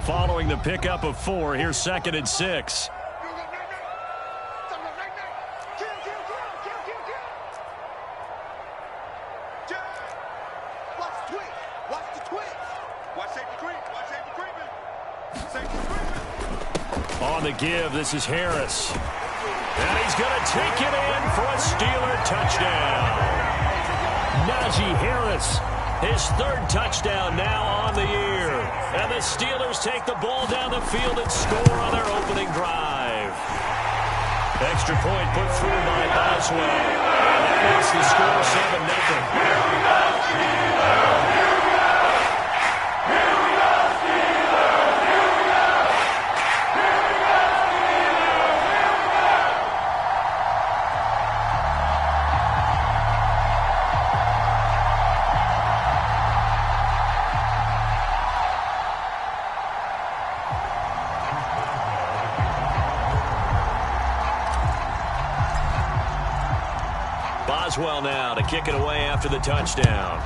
following the pickup of 4. Here's 2nd and 6. On the give, this is Harris. And he's going to take it in for a Steeler touchdown. Najee Harris, his 3rd touchdown now on the year. And the Steelers take the ball down the field and score on their opening drive. Extra point put through by Boswell. And that makes the score 7-0. Boswell now to kick it away after the touchdown.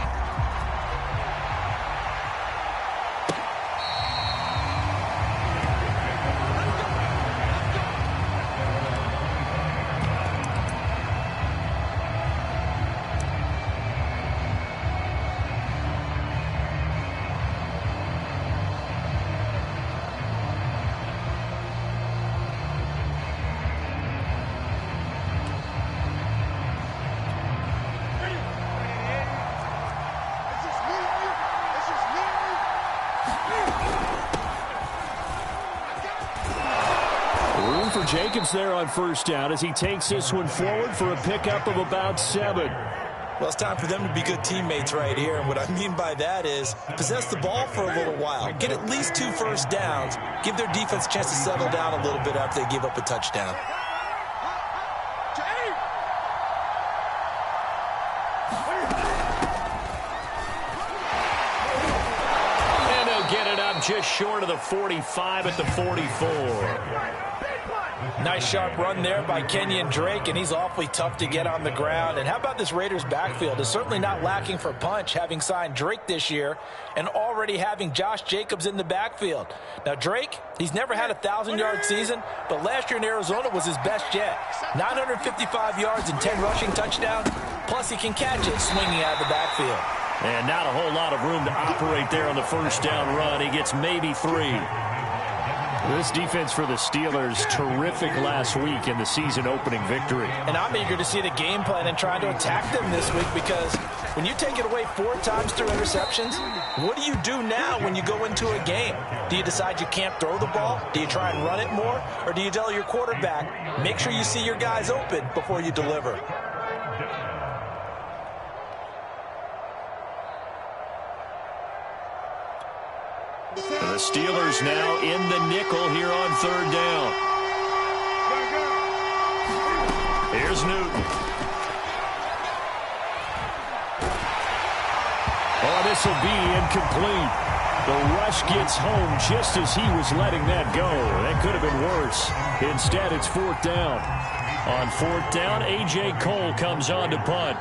Jacobs there on 1st down as he takes this one forward for a pickup of about 7. Well, it's time for them to be good teammates right here. And what I mean by that is possess the ball for a little while. Get at least 2 first downs. Give their defense a chance to settle down a little bit after they give up a touchdown. And they'll get it up just short of the 45 at the 44. Nice sharp run there by Kenyon Drake, and he's awfully tough to get on the ground. And how about this Raiders backfield? It's certainly not lacking for punch, having signed Drake this year and already having Josh Jacobs in the backfield. Now, Drake, he's never had a 1,000-yard season, but last year in Arizona was his best yet. 955 yards and 10 rushing touchdowns, plus he can catch it swinging out of the backfield. And not a whole lot of room to operate there on the 1st down run. He gets maybe 3. This defense for the Steelers, terrific last week in the season-opening victory. And I'm eager to see the game plan and try to attack them this week, because when you take it away 4 times through interceptions, what do you do now when you go into a game? Do you decide you can't throw the ball? Do you try and run it more? Or do you tell your quarterback, make sure you see your guys open before you deliver? The Steelers now in the nickel here on 3rd down. Here's Newton. Oh, this will be incomplete. The rush gets home just as he was letting that go. That could have been worse. Instead, it's 4th down. On 4th down, A.J. Cole comes on to punt.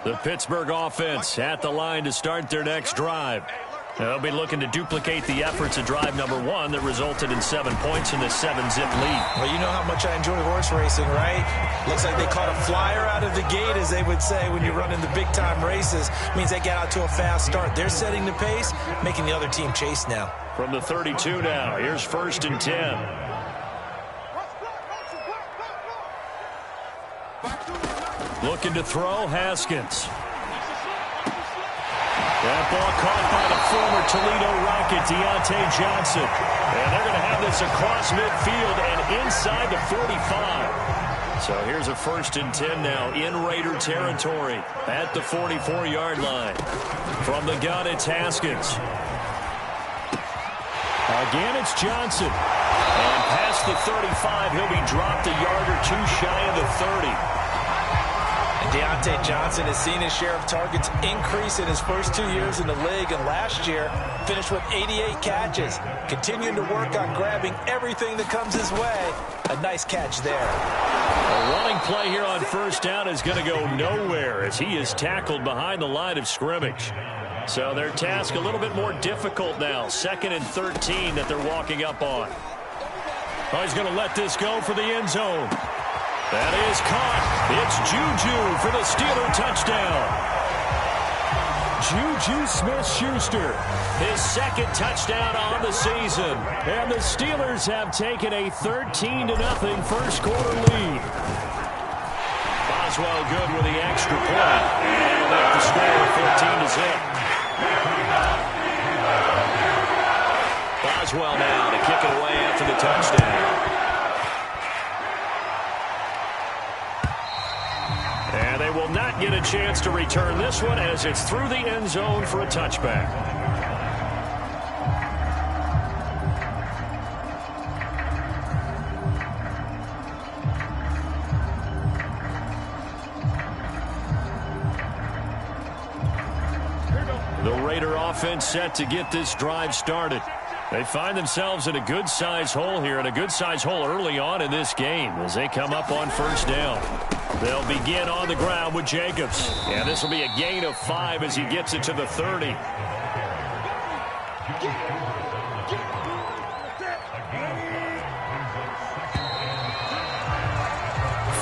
The Pittsburgh offense at the line to start their next drive. They'll be looking to duplicate the efforts of drive number 1 that resulted in 7 points in the 7-zip lead. Well, you know how much I enjoy horse racing, right? Looks like they caught a flyer out of the gate, as they would say when you run in the big-time races. Means they get out to a fast start. They're setting the pace, making the other team chase now. From the 32 now, here's 1st and 10. Looking to throw, Haskins. That ball caught by the former Toledo Rocket, Deontay Johnson. And they're going to have this across midfield and inside the 45. So here's a 1st and 10 now in Raider territory at the 44-yard line. From the gun, it's Haskins. Again, it's Johnson. And past the 35, he'll be dropped a yard or too shy of the 30. And Deontay Johnson has seen his share of targets increase in his first 2 years in the league, and last year finished with 88 catches. Continuing to work on grabbing everything that comes his way. A nice catch there. A running play here on first down is going to go nowhere as he is tackled behind the line of scrimmage. So their task a little bit more difficult now. 2nd and 13 that they're walking up on. Oh, he's going to let this go for the end zone. That is caught. It's Juju for the Steeler touchdown. Juju Smith-Schuster, his 2nd touchdown on the season. And the Steelers have taken a 13-0 first quarter lead. Boswell good with the extra point. And he'll make the score 14-0. Boswell now to kick it away after the touchdown. And they will not get a chance to return this one as it's through the end zone for a touchback. The Raider offense set to get this drive started. They find themselves in a good-sized hole here, and a good-sized hole early on in this game as they come up on first down. They'll begin on the ground with Jacobs. And this will be a gain of 5 as he gets it to the 30.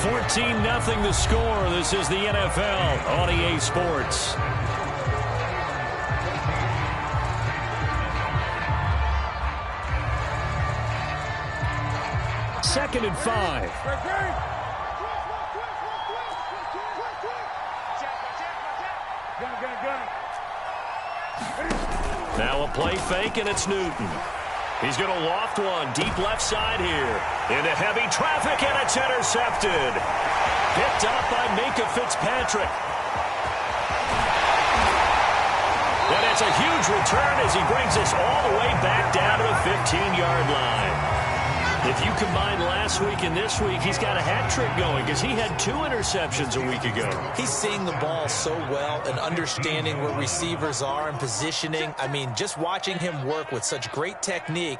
$14-0 the score. This is the NFL on EA Sports. Second and 5. Now a play fake, and it's Newton. He's going to loft one deep left side here. Into heavy traffic, and it's intercepted. Picked up by Minkah Fitzpatrick. And it's a huge return as he brings us all the way back down to the 15-yard line. If you combine last week and this week, he's got a hat trick going because he had 2 interceptions a week ago. He's seeing the ball so well and understanding where receivers are and positioning. I mean, just watching him work with such great technique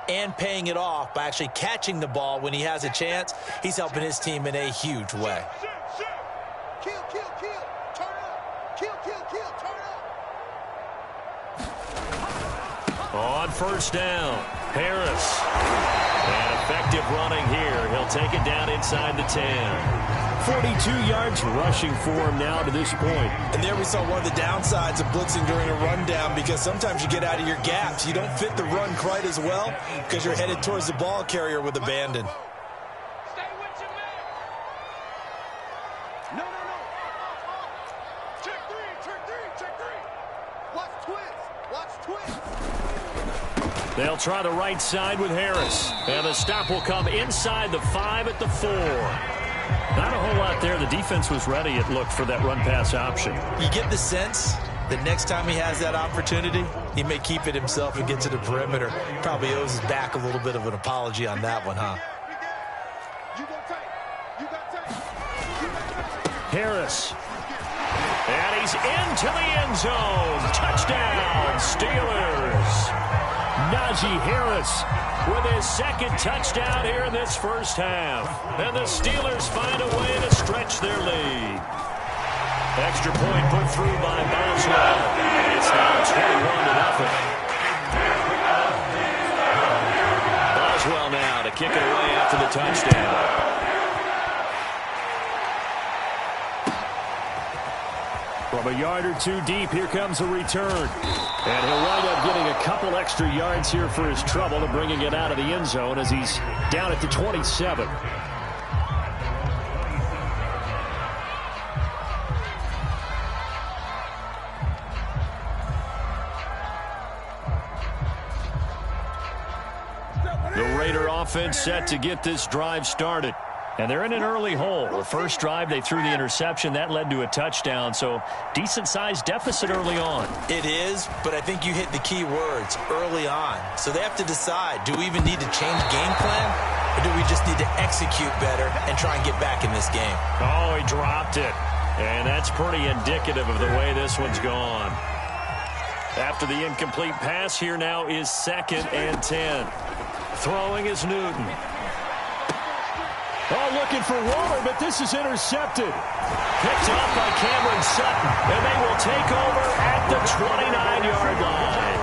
and paying it off by actually catching the ball when he has a chance, he's helping his team in a huge way. Kill, turn up. Kill, turn up. On first down, Harris. And effective running here. He'll take it down inside the 10. 42 yards rushing for him now to this point. And there we saw one of the downsides of blitzing during a rundown, because sometimes you get out of your gaps. You don't fit the run quite as well because you're headed towards the ball carrier with abandon. Stay with your man. No. Check three. Watch twist. They'll try the right side with Harris. And the stop will come inside the 5 at the 4. Not a whole lot there. The defense was ready, it looked, for that run-pass option. You get the sense that next time he has that opportunity, he may keep it himself and get to the perimeter. Probably owes his back a little bit of an apology on that one, huh? Harris. And he's into the end zone. Touchdown, Steelers. Najee Harris with his 2nd touchdown here in this first half. And the Steelers find a way to stretch their lead. Extra point put through by Boswell. And it's now 21-0. Boswell now to kick it away after the touchdown. From a yard or 2 deep, here comes a return. And he'll wind up getting a couple extra yards here for his trouble and bringing it out of the end zone as he's down at the 27. The Raider offense set to get this drive started. And they're in an early hole. The first drive, they threw the interception. That led to a touchdown. So decent-sized deficit early on. It is, but I think you hit the key words, early on. So they have to decide, do we even need to change game plan? Or do we just need to execute better and try and get back in this game? Oh, he dropped it. And that's pretty indicative of the way this one's gone. After the incomplete pass, here now is 2nd and 10. Throwing is Newton. Oh, looking for Waller, but this is intercepted. Picked off by Cameron Sutton, and they will take over at the 29-yard line.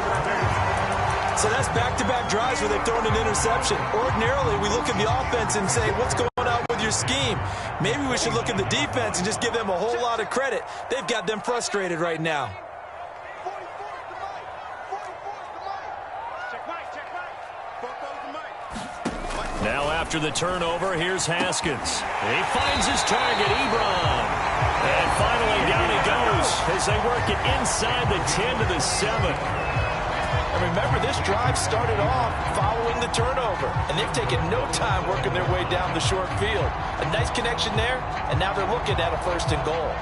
So that's back-to-back drives where they've thrown an interception. Ordinarily, we look at the offense and say, what's going on with your scheme? Maybe we should look at the defense and just give them a whole lot of credit. They've got them frustrated right now. Now after the turnover, here's Haskins. He finds his target, Ebron. And finally down he goes as they work it inside the 10 to the 7. And remember, this drive started off following the turnover. And they've taken no time working their way down the short field. A nice connection there, and now they're looking at a 1st and goal.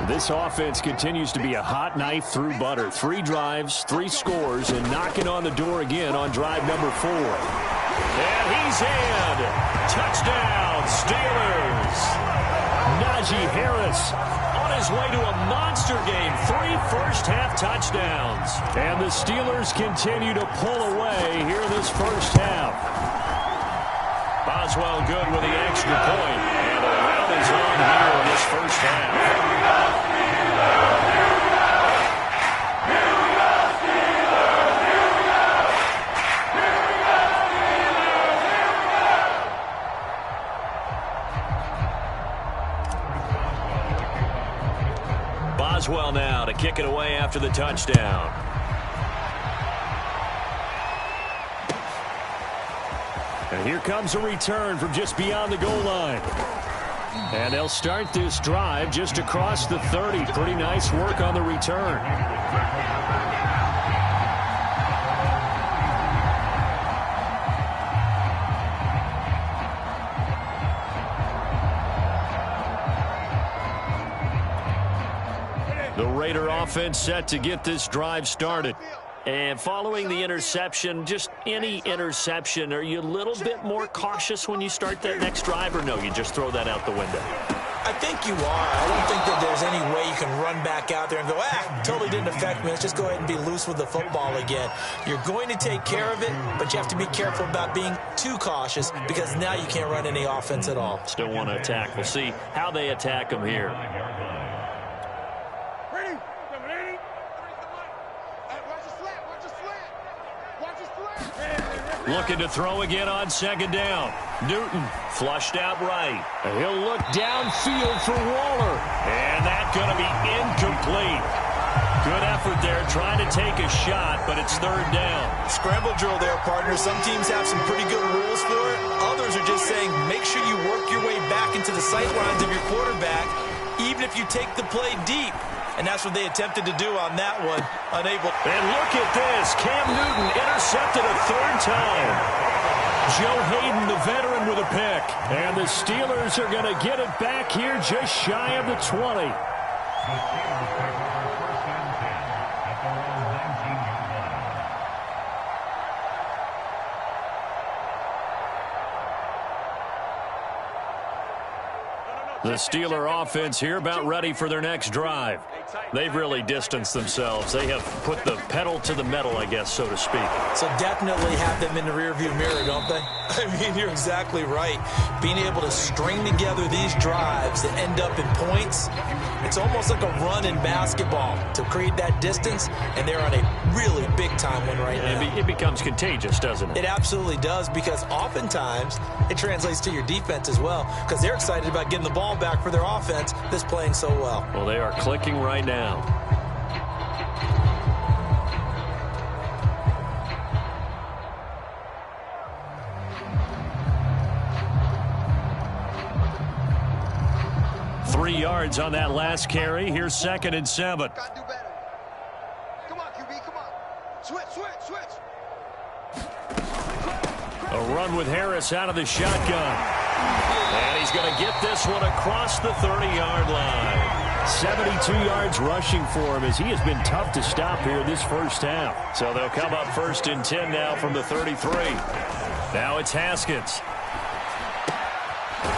This offense continues to be a hot knife through butter. 3 drives, 3 scores, and knocking on the door again on drive number 4. And he's in. Touchdown, Steelers. Najee Harris on his way to a monster game. 3 first-half touchdowns. And the Steelers continue to pull away here this first half. Boswell good with the extra point. And the round is on here in this first half. Boswell now to kick it away after the touchdown. And here comes a return from just beyond the goal line. And they'll start this drive just across the 30. Pretty nice work on the return. The Raider offense set to get this drive started. And following the interception, just any interception, are you a little bit more cautious when you start that next drive, or no, you just throw that out the window? I think you are. I don't think that there's any way you can run back out there and go, totally didn't affect me. Let's just go ahead and be loose with the football again. You're going to take care of it, but you have to be careful about being too cautious because now you can't run any offense at all. Still want to attack. We'll see how they attack them here. Looking to throw again on 2nd down. Newton flushed out right. He'll look downfield for Waller. And that's going to be incomplete. Good effort there trying to take a shot, but it's 3rd down. Scramble drill there, partner. Some teams have some pretty good rules for it. Others are just saying make sure you work your way back into the sight lines of your quarterback, even if you take the play deep. And that's what they attempted to do on that one. Unable. And look at this. Cam Newton intercepted a 3rd time. Joe Hayden, the veteran, with a pick. And the Steelers are going to get it back here just shy of the 20. The Steeler offense here about ready for their next drive. They've really distanced themselves. They have put the pedal to the metal, I guess, so to speak. So definitely have them in the rearview mirror, don't they? I mean, you're exactly right. Being able to string together these drives that end up in points, it's almost like a run in basketball to create that distance, and they're on a really big-time one right now. It becomes contagious, doesn't it? It absolutely does, because oftentimes it translates to your defense as well, because they're excited about getting the ball back for their offense that's playing so well. Well, they are clicking right now. Three yards on that last carry. Here's 2nd and 7. Gotta do better. Come on, QB, come on. Switch. A run with Harris out of the shotgun. And he's going to get this one across the 30-yard line. 72 yards rushing for him as he has been tough to stop here this first half. So they'll come up 1st and 10 now from the 33. Now it's Haskins.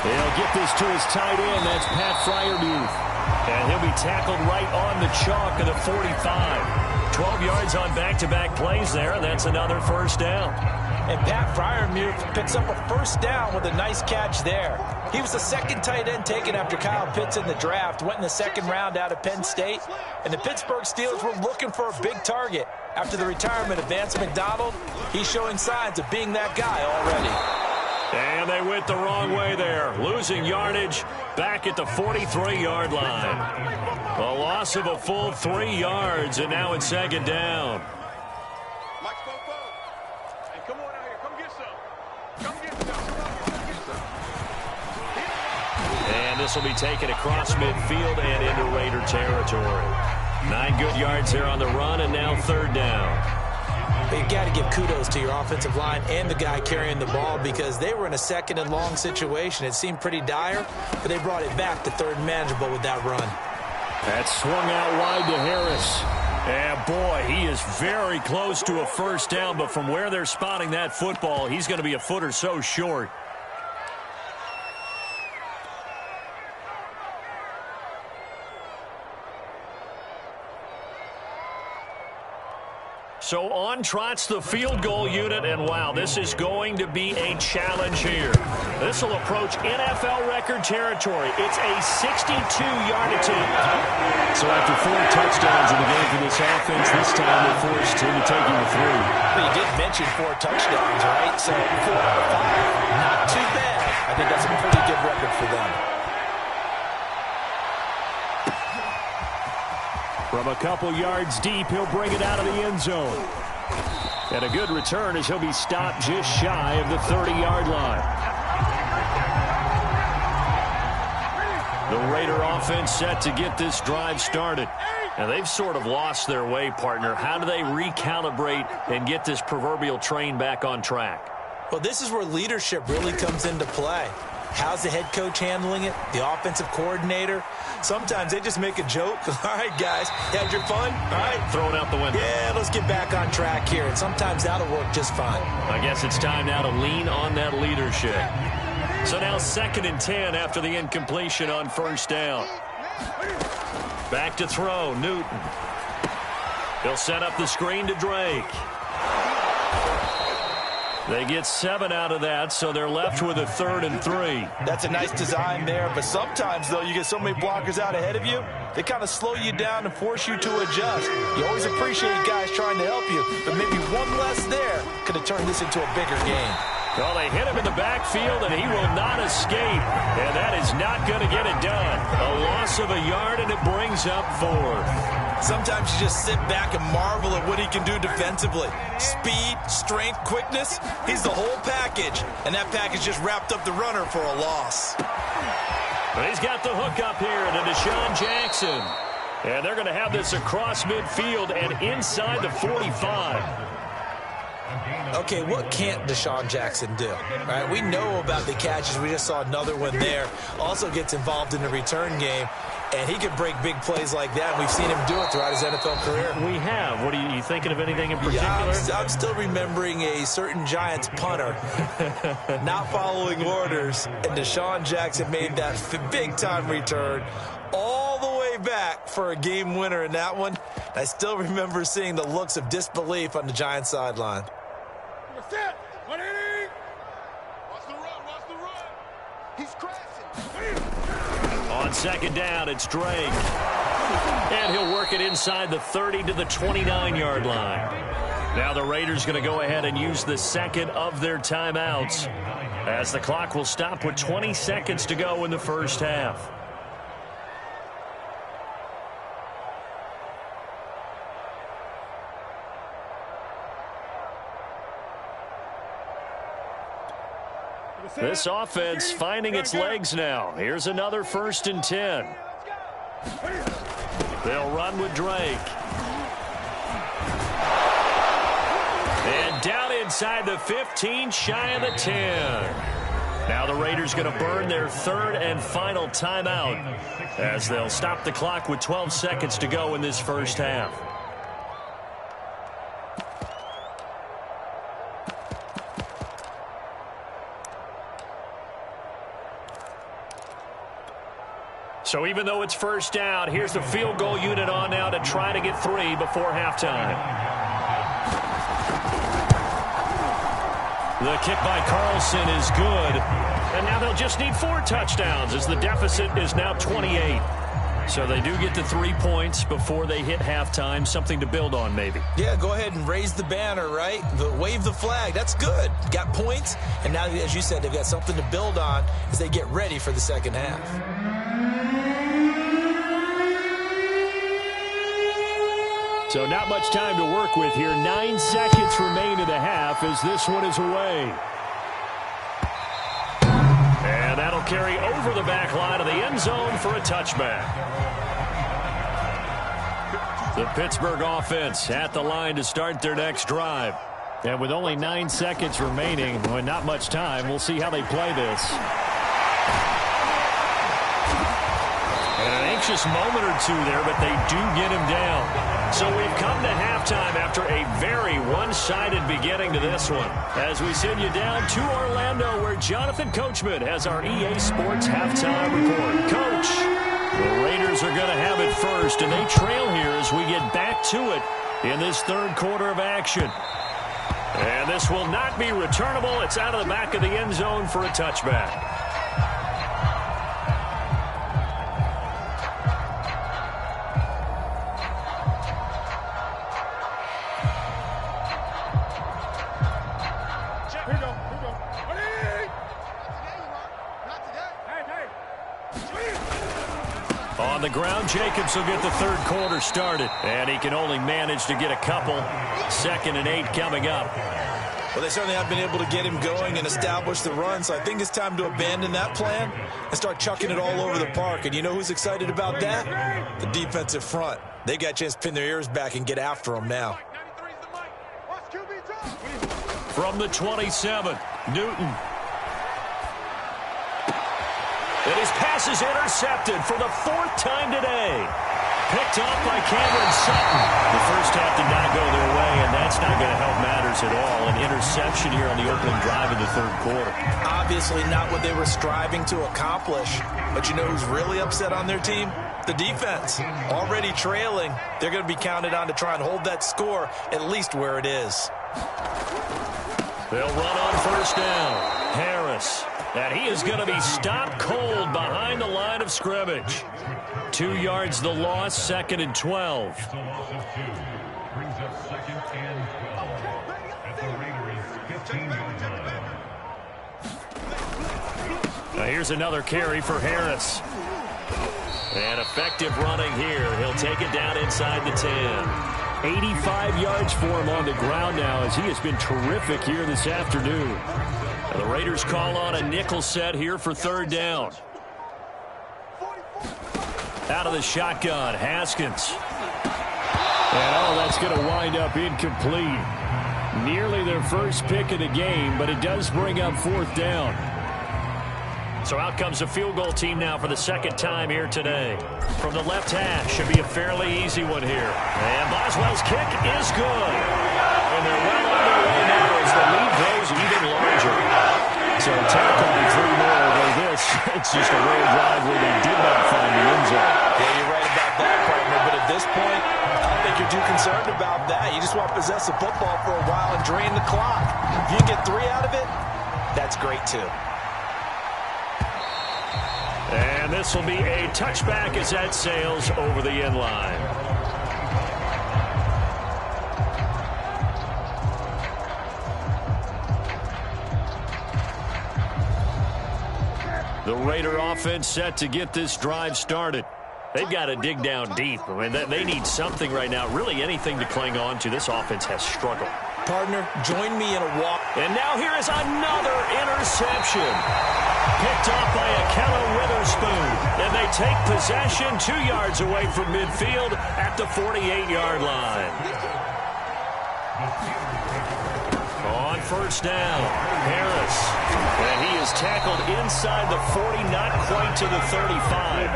He'll get this to his tight end. That's Pat Freiermuth. And he'll be tackled right on the chalk of the 45. 12 yards on back-to-back plays there. That's another first down. And Pat Freiermuth picks up a first down with a nice catch there. He was the second tight end taken after Kyle Pitts in the draft. Went in the second round out of Penn State. And the Pittsburgh Steelers were looking for a big target. After the retirement of Vance McDonald, he's showing signs of being that guy already. And they went the wrong way there, losing yardage back at the 43-yard line. A loss of a full 3 yards, and now it's second down. Mike Fofo. Hey, come on out here. Come get some. Come get some. Come get some. And this will be taken across midfield and into Raider territory. 9 good yards there on the run, and now third down. You've got to give kudos to your offensive line and the guy carrying the ball because they were in a second and long situation. It seemed pretty dire, but they brought it back to third and manageable with that run. That swung out wide to Harris. And boy, he is very close to a first down, but from where they're spotting that football, he's going to be a foot or so short. So on trots the field goal unit, and wow, this is going to be a challenge here. This will approach NFL record territory. It's a 62-yard attempt. So after 4 touchdowns in the game for this offense, this time they're forced into taking the 3. Well, you did mention 4 touchdowns, right? So 4 out of 5, not too bad. I think that's a pretty good record for them. From a couple yards deep, he'll bring it out of the end zone. And a good return as he'll be stopped just shy of the 30-yard line. The Raider offense set to get this drive started. And they've sort of lost their way, partner. How do they recalibrate and get this proverbial train back on track? Well, this is where leadership really comes into play. How's the head coach handling it? The offensive coordinator? Sometimes they just make a joke. All right, guys, you had your fun? All right. Throw it out the window. Yeah, let's get back on track here. And sometimes that'll work just fine. I guess it's time now to lean on that leadership. So now 2nd and 10 after the incompletion on first down. Back to throw, Newton. He'll set up the screen to Drake. They get 7 out of that, so they're left with a 3rd and 3. That's a nice design there, but sometimes, though, you get so many blockers out ahead of you, they kind of slow you down and force you to adjust. You always appreciate guys trying to help you, but maybe one less there could have turned this into a bigger game. Well, they hit him in the backfield, and he will not escape, and that is not going to get it done. A loss of a yard, and it brings up 4th. Sometimes you just sit back and marvel at what he can do defensively. Speed, strength, quickness, he's the whole package. And that package just wrapped up the runner for a loss. But he's got the hook up here to Deshaun Jackson. And they're going to have this across midfield and inside the 45. Okay, what can't Deshaun Jackson do? All right, we know about the catches. We just saw another one there. Also gets involved in the return game. And he can break big plays like that. We've seen him do it throughout his NFL career. We have. What are you thinking of anything in particular? Yeah, I'm still remembering a certain Giants punter not following orders. And Deshaun Jackson made that big-time return all the way back for a game winner in that one. I still remember seeing the looks of disbelief on the Giants sideline. Watch the run. Watch the run. He's crashing. On 2nd down, it's Drake. And he'll work it inside the 30 to the 29-yard line. Now the Raiders going to go ahead and use the 2nd of their timeouts as the clock will stop with 20 seconds to go in the first half. This offense finding its legs now. Here's another 1st and 10. They'll run with Drake. And down inside the 15, shy of the 10. Now the Raiders going to burn their 3rd and final timeout as they'll stop the clock with 12 seconds to go in this first half. So even though it's first down, here's the field goal unit on now to try to get 3 before halftime. The kick by Carlson is good. And now they'll just need 4 touchdowns as the deficit is now 28. So they do get the 3 points before they hit halftime. Something to build on, maybe. Yeah, go ahead and raise the banner, right? Wave the flag. That's good. Got points. And now, as you said, they've got something to build on as they get ready for the second half. So not much time to work with here. 9 seconds remain in the half as this one is away. And that'll carry over the back line of the end zone for a touchback. The Pittsburgh offense at the line to start their next drive. And with only 9 seconds remaining, with not much time, we'll see how they play this. And an anxious moment or two there, but they do get him down. So we've come to halftime after a very one-sided beginning to this one. As we send you down to Orlando, where Jonathan Coachman has our EA Sports halftime report. Coach, the Raiders are going to have it first, and they trail here as we get back to it in this third quarter of action. And this will not be returnable. It's out of the back of the end zone for a touchback. On the ground, Jacobs will get the third quarter started. And he can only manage to get a couple. 2nd and 8 coming up. Well, they certainly have been able to get him going and establish the run, so I think it's time to abandon that plan and start chucking it all over the park. And you know who's excited about that? The defensive front. They got a chance to pin their ears back and get after him now. From the 27, Newton. And his pass is intercepted for the 4th time today. Picked off by Cameron Sutton. The first half did not go their way, and that's not going to help matters at all. An interception here on the opening drive in the third quarter. Obviously not what they were striving to accomplish. But you know who's really upset on their team? The defense. Already trailing. They're going to be counted on to try and hold that score at least where it is. They'll run on first down. Harris. And he is going to be stopped cold behind the line of scrimmage. 2 yards the loss, 2nd and 12. Now here's another carry for Harris. And effective running here. He'll take it down inside the 10. 85 yards for him on the ground now as he has been terrific here this afternoon. And the Raiders call on a nickel set here for third down. Out of the shotgun, Haskins. And that's going to wind up incomplete. Nearly their first pick of the game, but it does bring up 4th down. So out comes the field goal team now for the 2nd time here today. From the left hash, should be a fairly easy one here. And Boswell's kick is good. And they're well on their way now as the lead grows even larger. So tackle on 3 more, although this, it's just a rare drive where they did not find the end zone. Yeah, you're right about that, partner. But at this point, I don't think you're too concerned about that. You just want to possess the football for a while and drain the clock. If you can get 3 out of it, that's great too. And this will be a touchback as that sails over the end line. The Raider offense set to get this drive started. They've got to dig down deep. I mean, they need something right now, really anything to cling on to. This offense has struggled. Partner, join me in a walk. And now here is another interception. Picked off by Ahkello Witherspoon. And they take possession 2 yards away from midfield at the 48-yard line. On first down, Harris. And he is tackled inside the 40, not quite to the 35.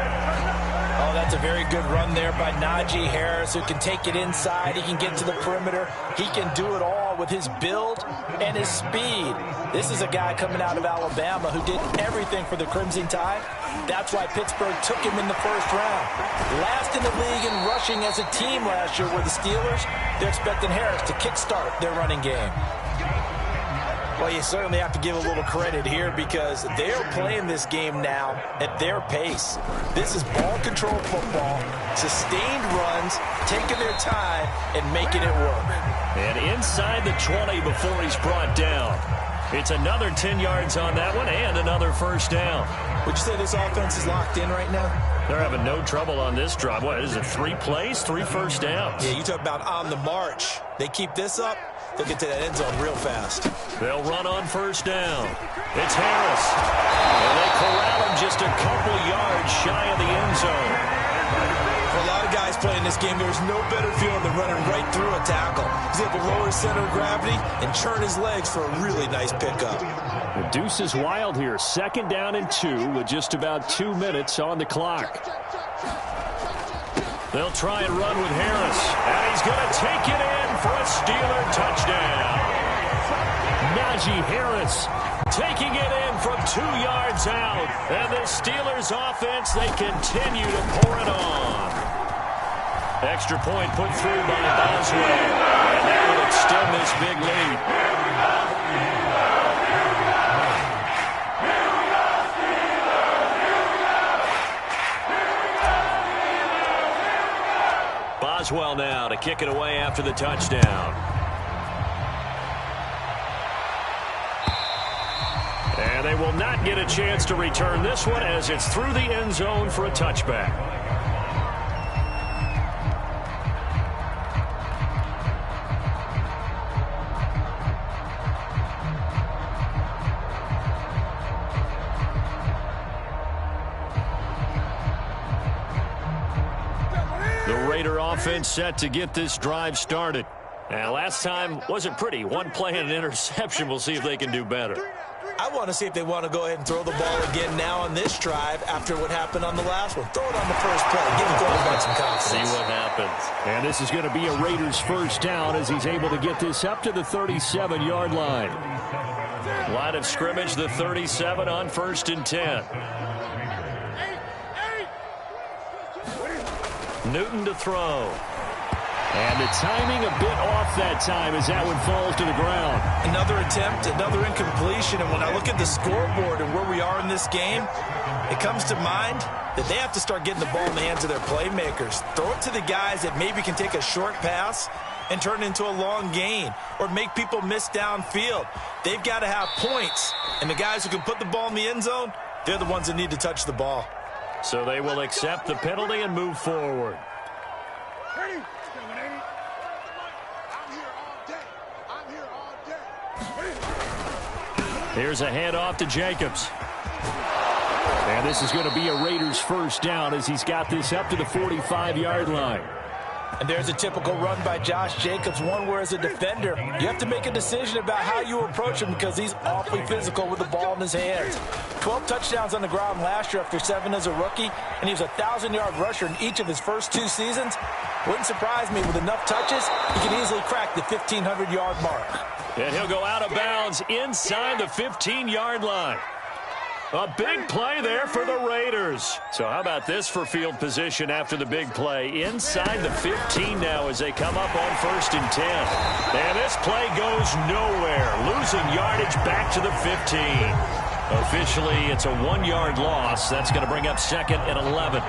Oh, that's a very good run there by Najee Harris, who can take it inside. He can get to the perimeter. He can do it all with his build and his speed. This is a guy coming out of Alabama who did everything for the Crimson Tide. That's why Pittsburgh took him in the first round. Last in the league in rushing as a team last year were the Steelers. They're expecting Harris to kickstart their running game. Well, you certainly have to give a little credit here because they're playing this game now at their pace. This is ball control football, sustained runs, taking their time, and making it work. And inside the 20 before he's brought down. It's another 10 yards on that one and another first down. Would you say this offense is locked in right now? They're having no trouble on this drive. What is it, 3 plays, 3 first downs? Yeah, you talk about on the march. They keep this up, they'll get to that end zone real fast. They'll run on first down. It's Harris. And they corral him just a couple yards shy of the end zone. For a lot of guys playing this game, there's no better feeling than running right through a tackle. He's able to lower his center of gravity and churn his legs for a really nice pickup. The deuce is wild here. 2nd down and 2 with just about 2 minutes on the clock. They'll try and run with Harris. And he's going to take it in for a Steeler touchdown. Najee Harris taking it in from 2 yards out. And the Steelers offense, they continue to pour it on. Extra point put through by Boswell. And that will extend this big lead. Boswell now to kick it away after the touchdown. And they will not get a chance to return this one as it's through the end zone for a touchback. Offense set to get this drive started. Now, last time wasn't pretty. 1 play and an interception. We'll see if they can do better. I want to see if they want to go ahead and throw the ball again now on this drive after what happened on the last one. Throw it on the first play. Give the quarterback some confidence. See what happens. And this is going to be a Raiders first down as he's able to get this up to the 37-yard line. Line of scrimmage, the 37 on 1st and 10. Newton to throw. And the timing a bit off that time as that one falls to the ground. Another attempt, another incompletion. And when I look at the scoreboard and where we are in this game, it comes to mind that they have to start getting the ball in the hands of their playmakers. Throw it to the guys that maybe can take a short pass and turn it into a long gain or make people miss downfield. They've got to have points. And the guys who can put the ball in the end zone, they're the ones that need to touch the ball. So they will accept the penalty and move forward. Here's a handoff to Jacobs. And this is going to be a Raiders first down as he's got this up to the 45-yard line. And there's a typical run by Josh Jacobs, one where as a defender, you have to make a decision about how you approach him because he's awfully physical with the ball in his hands. 12 touchdowns on the ground last year after 7 as a rookie, and he was a 1,000-yard rusher in each of his first 2 seasons. Wouldn't surprise me with enough touches, he can easily crack the 1,500-yard mark. And he'll go out of bounds inside the 15-yard line. A big play there for the Raiders. So how about this for field position after the big play? Inside the 15 now as they come up on 1st and 10. And this play goes nowhere. Losing yardage back to the 15. Officially, it's a 1-yard loss. That's going to bring up 2nd and 11.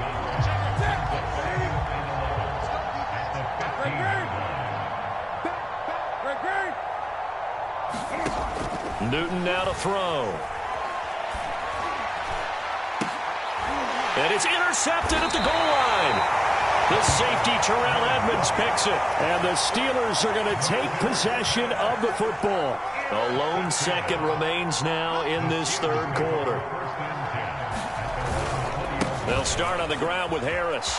Newton now to throw. And it's intercepted at the goal line. The safety, Terrell Edmonds, picks it. And the Steelers are going to take possession of the football. A lone second remains now in this 3rd quarter. They'll start on the ground with Harris.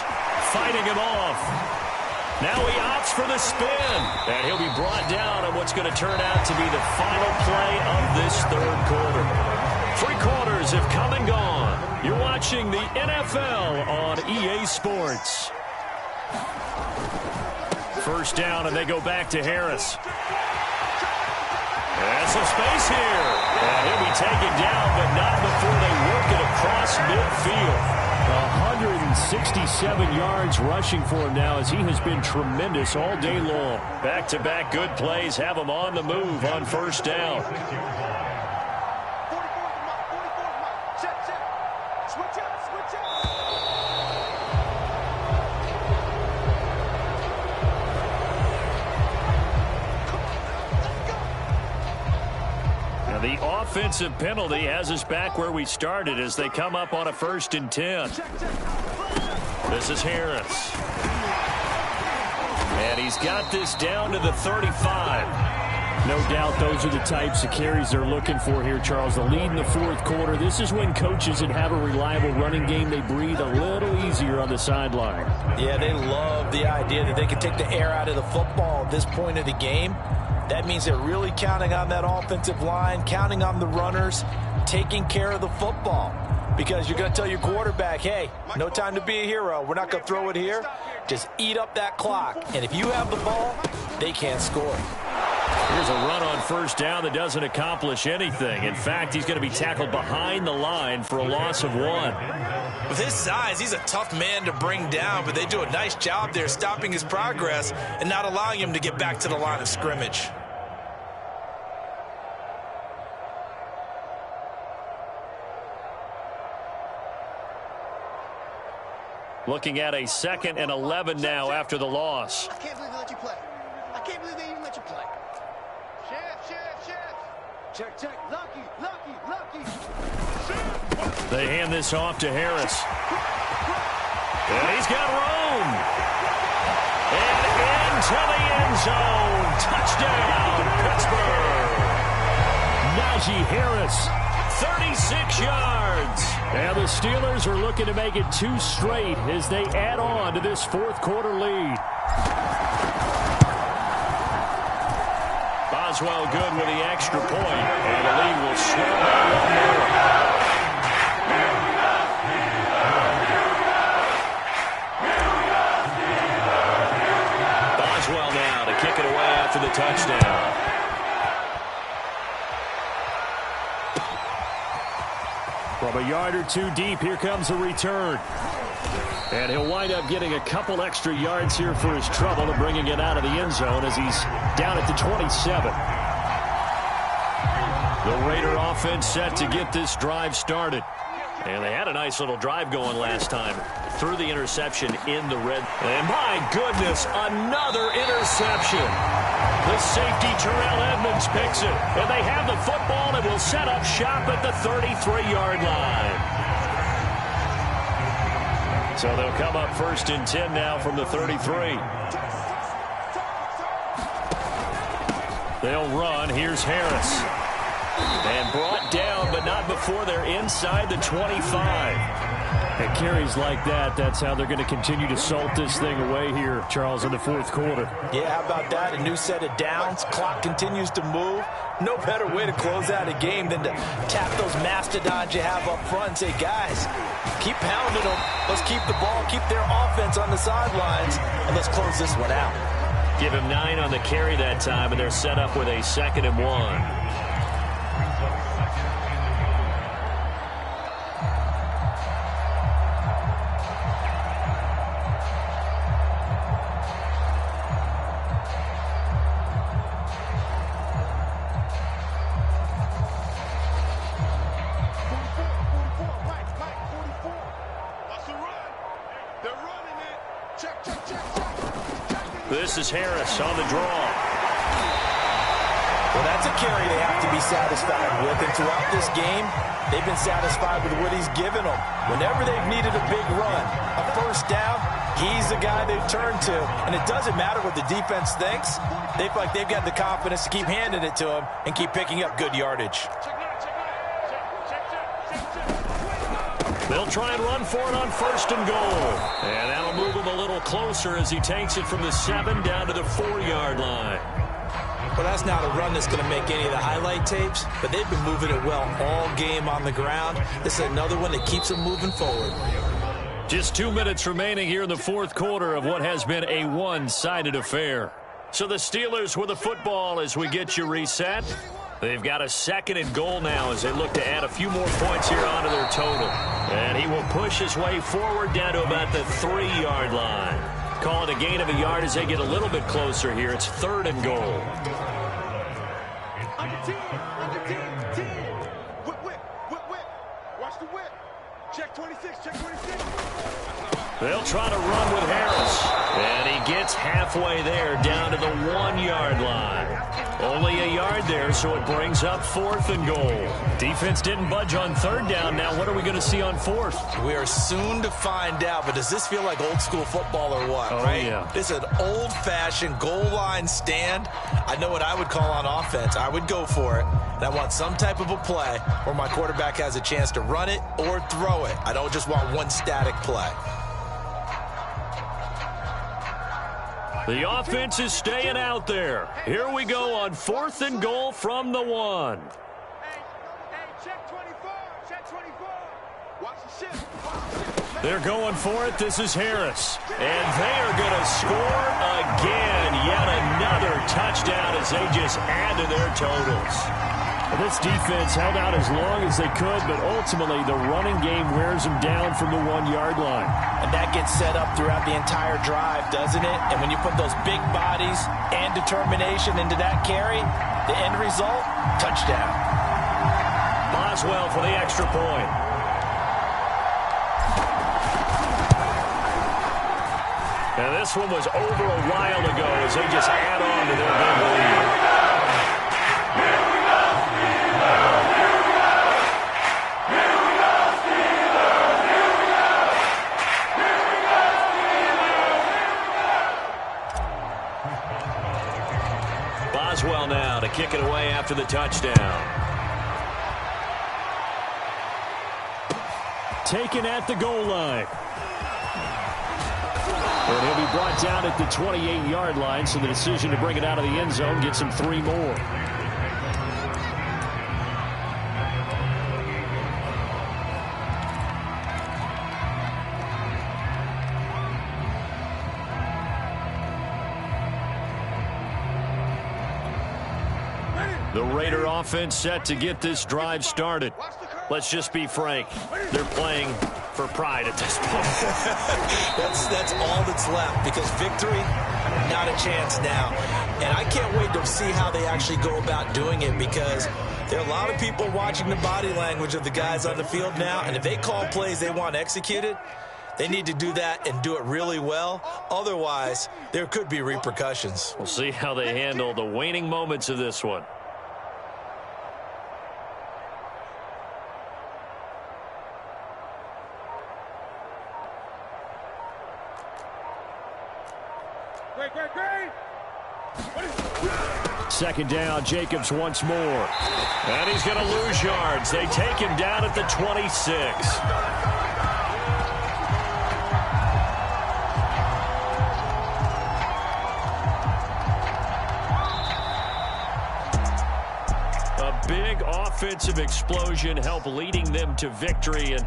Fighting him off. Now he opts for the spin. And he'll be brought down on what's going to turn out to be the final play of this 3rd quarter. Three quarters have come and gone. You're watching the NFL on EA Sports. First down, and they go back to Harris. There's some space here. And he'll be taken down, but not before they work it across midfield. 167 yards rushing for him now as he has been tremendous all day long. Back-to-back good plays have him on the move on first down. The offensive penalty has us back where we started as they come up on a 1st and 10. This is Harris. And he's got this down to the 35. No doubt those are the types of carries they're looking for here, Charles. The lead in the 4th quarter. This is when coaches that have a reliable running game, they breathe a little easier on the sideline. Yeah, they love the idea that they can take the air out of the football at this point of the game. That means they're really counting on that offensive line, counting on the runners, taking care of the football. Because you're going to tell your quarterback, hey, no time to be a hero. We're not going to throw it here. Just eat up that clock. And if you have the ball, they can't score. Here's a run on first down that doesn't accomplish anything. In fact, he's going to be tackled behind the line for a loss of 1. With his size, he's a tough man to bring down, but they do a nice job there stopping his progress and not allowing him to get back to the line of scrimmage. Looking at a 2nd and 11 now after the loss. I can't believe they let you play. I can't believe they even let you play. Chef. Check. Lucky. They hand this off to Harris. And he's got room. And into the end zone. Touchdown, Pittsburgh. Najee Harris, 36 yards. And the Steelers are looking to make it 2 straight as they add on to this 4th quarter lead. Boswell good with the extra point, and the lead will slow down 1 more. Boswell now to kick it away after the touchdown. From a yard or 2 deep, here comes a return. And he'll wind up getting a couple extra yards here for his trouble and bringing it out of the end zone as he's down at the 27. The Raider offense set to get this drive started. And they had a nice little drive going last time. Threw the interception in the red. And my goodness, another interception. The safety, Terrell Edmonds, picks it. And they have the football and will set up shop at the 33-yard line. So they'll come up 1st and 10 now from the 33. They'll run. Here's Harris. And brought down, but not before they're inside the 25. And carries like that, that's how they're going to continue to salt this thing away here, Charles, in the 4th quarter. Yeah, how about that? A new set of downs. Clock continues to move. No better way to close out a game than to tap those mastodons you have up front and say, guys, keep pounding them. Let's keep the ball, keep their offense on the sidelines, and let's close this one out. Give him 9 on the carry that time, and they're set up with a 2nd and 1. This is Harris on the draw. Well, that's a carry they have to be satisfied with. And throughout this game, they've been satisfied with what he's given them. Whenever they've needed a big run, a first down, he's the guy they've turned to. And it doesn't matter what the defense thinks. They feel like they've got the confidence to keep handing it to him and keep picking up good yardage. They'll try and run for it on 1st and goal. And that'll move him a little closer as he takes it from the 7 down to the 4-yard line. Well, that's not a run that's going to make any of the highlight tapes, but they've been moving it well all game on the ground. This is another one that keeps them moving forward. Just 2 minutes remaining here in the fourth quarter of what has been a one-sided affair. So the Steelers with the football as we get you reset. They've got a 2nd and goal now as they look to add a few more points here onto their total. And he will push his way forward down to about the 3-yard line. Call it a gain of a yard as they get a little bit closer here. It's 3rd and goal. Under 10, 10. Whip. Watch the whip. Check 26, check 26. They'll try to run with Harris. And he gets halfway there down to the 1-yard line. Only a yard there, so it brings up 4th and goal. Defense didn't budge on 3rd down. Now what are we going to see on 4th? We are soon to find out, but does this feel like old school football or what? Oh, right? yeah. This is an old-fashioned goal line stand. I know what I would call on offense. I would go for it. And I want some type of a play where my quarterback has a chance to run it or throw it. I don't just want one static play. The offense is staying out there. Here we go on 4th and goal from the 1. Hey, check 24, check 24. Watch the shift. They're going for it. This is Harris. And they are going to score again. Yet another touchdown as they just add to their totals. Well, this defense held out as long as they could, but ultimately the running game wears them down from the 1-yard line. And that gets set up throughout the entire drive, doesn't it? And when you put those big bodies and determination into that carry, the end result, touchdown. Boswell for the extra point. And this one was over a while ago as they just add on to their big lead. Boswell now to kick it away after the touchdown. Taken at the goal line. And he'll be brought down at the 28-yard line, so the decision to bring it out of the end zone gets him 3 more. The Raider offense set to get this drive started. Let's just be frank. They're playing for pride at this point. That's all that's left, because victory, not a chance now. And I can't wait to see how they actually go about doing it, because there are a lot of people watching the body language of the guys on the field now, and if they call plays they want executed, they need to do that and do it really well. Otherwise, there could be repercussions. We'll see how they handle the waning moments of this one. Great. 2nd down, Jacobs once more. And he's going to lose yards. They take him down at the 26. Big offensive explosion help leading them to victory, and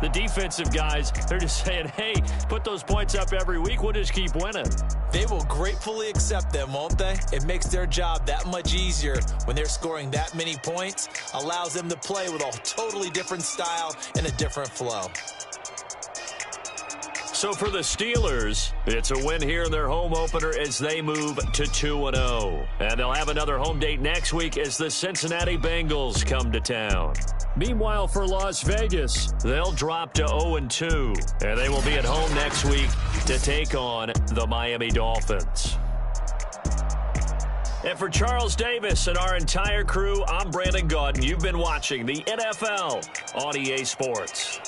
the defensive guys, they're just saying, hey, put those points up every week, we'll just keep winning. They will gratefully accept them, won't they? It makes their job that much easier when they're scoring that many points, allows them to play with a totally different style and a different flow. So for the Steelers, it's a win here in their home opener as they move to 2-0. And they'll have another home date next week as the Cincinnati Bengals come to town. Meanwhile, for Las Vegas, they'll drop to 0-2. And they will be at home next week to take on the Miami Dolphins. And for Charles Davis and our entire crew, I'm Brandon Gaudin. You've been watching the NFL on EA Sports.